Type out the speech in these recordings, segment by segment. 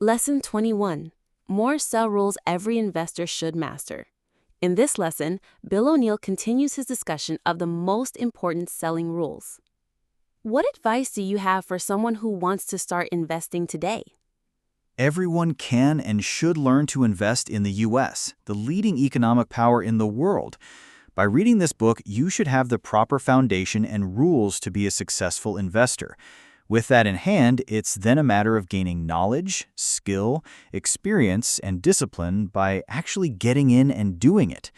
Lesson 21. More sell rules every investor should master. In this lesson, Bill O'Neill continues his discussion of the most important selling rules. What advice do you have for someone who wants to start investing today? Everyone can and should learn to invest in the U.S., the leading economic power in the world. By reading this book, you should have the proper foundation and rules to be a successful investor. With that in hand, it's then a matter of gaining knowledge, skill, experience, and discipline by actually getting in and doing it.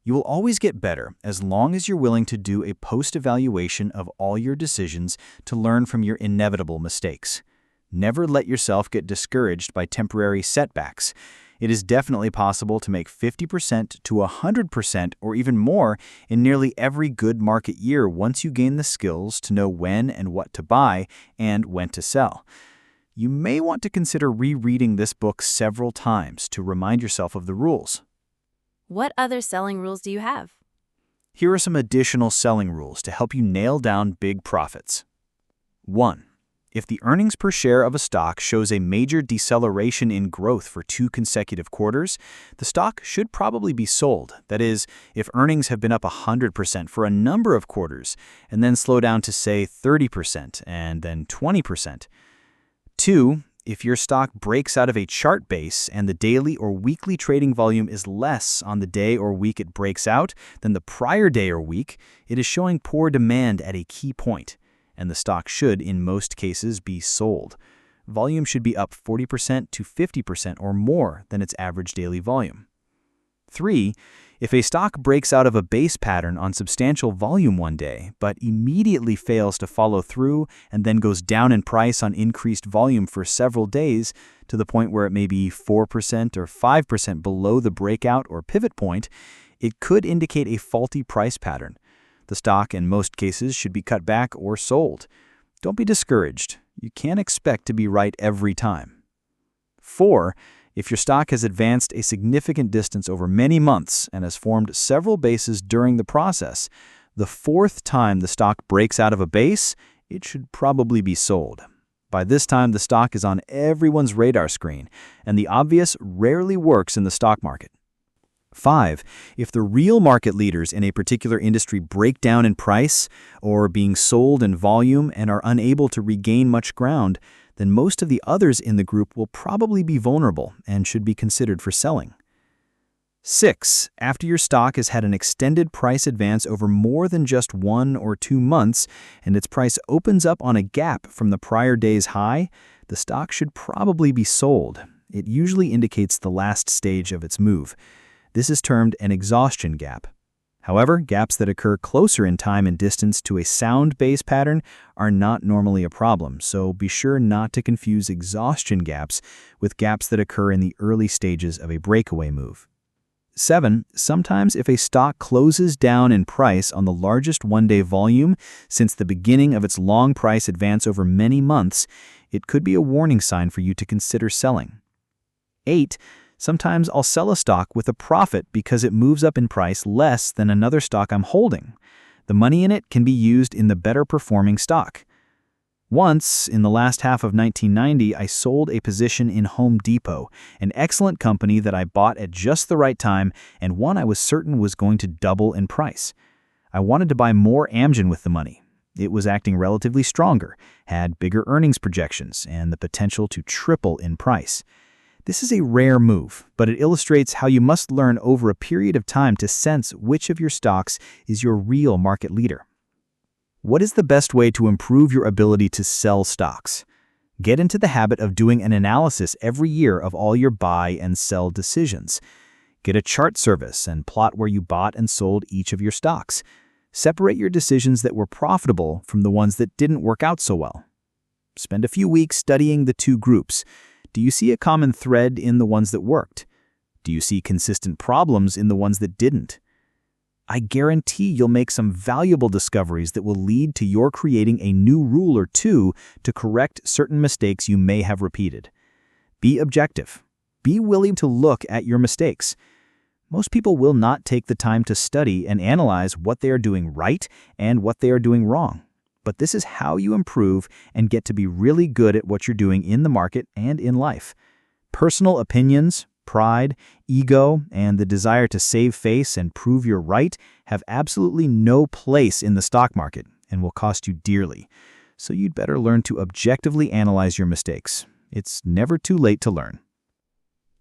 You will always get better as long as you're willing to do a post-evaluation of all your decisions to learn from your inevitable mistakes. Never let yourself get discouraged by temporary setbacks. It is definitely possible to make 50% to 100% or even more in nearly every good market year once you gain the skills to know when and what to buy and when to sell. You may want to consider rereading this book several times to remind yourself of the rules. What other selling rules do you have? Here are some additional selling rules to help you nail down big profits. 1. If the earnings per share of a stock shows a major deceleration in growth for 2 consecutive quarters, the stock should probably be sold. That is, if earnings have been up 100% for a number of quarters and then slow down to, say, 30% and then 20%. 2. If your stock breaks out of a chart base and the daily or weekly trading volume is less on the day or week it breaks out than the prior day or week, it is showing poor demand at a key point, and the stock should, in most cases, be sold. Volume should be up 40% to 50% or more than its average daily volume. 3. If a stock breaks out of a base pattern on substantial volume one day, but immediately fails to follow through and then goes down in price on increased volume for several days to the point where it may be 4% or 5% below the breakout or pivot point, it could indicate a faulty price pattern. The stock, in most cases, should be cut back or sold. Don't be discouraged. You can't expect to be right every time. 4. If your stock has advanced a significant distance over many months and has formed several bases during the process, the 4th time the stock breaks out of a base, it should probably be sold. By this time, the stock is on everyone's radar screen, and the obvious rarely works in the stock market. 5. If the real market leaders in a particular industry break down in price or being sold in volume and are unable to regain much ground, then most of the others in the group will probably be vulnerable and should be considered for selling. 6. After your stock has had an extended price advance over more than just 1 or 2 months and its price opens up on a gap from the prior day's high, the stock should probably be sold. It usually indicates the last stage of its move. This is termed an exhaustion gap. However, gaps that occur closer in time and distance to a sound base pattern are not normally a problem, so be sure not to confuse exhaustion gaps with gaps that occur in the early stages of a breakaway move. 7. Sometimes if a stock closes down in price on the largest one-day volume since the beginning of its long price advance over many months, it could be a warning sign for you to consider selling. 8. Sometimes I'll sell a stock with a profit because it moves up in price less than another stock I'm holding. The money in it can be used in the better performing stock. Once, in the last half of 1990, I sold a position in Home Depot, an excellent company that I bought at just the right time and one I was certain was going to double in price. I wanted to buy more Amgen with the money. It was acting relatively stronger, had bigger earnings projections, and the potential to triple in price. This is a rare move, but it illustrates how you must learn over a period of time to sense which of your stocks is your real market leader. What is the best way to improve your ability to sell stocks? Get into the habit of doing an analysis every year of all your buy and sell decisions. Get a chart service and plot where you bought and sold each of your stocks. Separate your decisions that were profitable from the ones that didn't work out so well. Spend a few weeks studying the two groups. Do you see a common thread in the ones that worked? Do you see consistent problems in the ones that didn't? I guarantee you'll make some valuable discoveries that will lead to your creating a new rule or two to correct certain mistakes you may have repeated. Be objective. Be willing to look at your mistakes. Most people will not take the time to study and analyze what they are doing right and what they are doing wrong. But this is how you improve and get to be really good at what you're doing in the market and in life. Personal opinions, pride, ego, and the desire to save face and prove you're right have absolutely no place in the stock market and will cost you dearly. So you'd better learn to objectively analyze your mistakes. It's never too late to learn.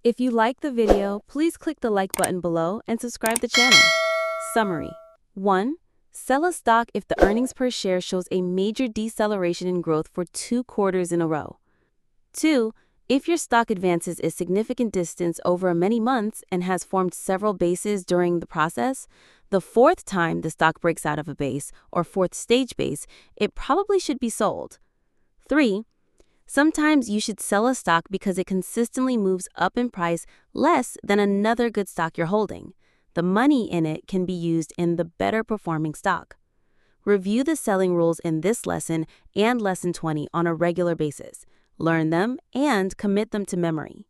If you like the video, please click the like button below and subscribe to the channel. Summary. 1. Sell a stock if the earnings per share shows a major deceleration in growth for 2 quarters in a row. 2. If your stock advances a significant distance over many months and has formed several bases during the process, the 4th time the stock breaks out of a base, or 4th stage base, it probably should be sold. 3. Sometimes you should sell a stock because it consistently moves up in price less than another good stock you're holding. The money in it can be used in the better performing stock. Review the selling rules in this lesson and Lesson 20 on a regular basis. Learn them and commit them to memory.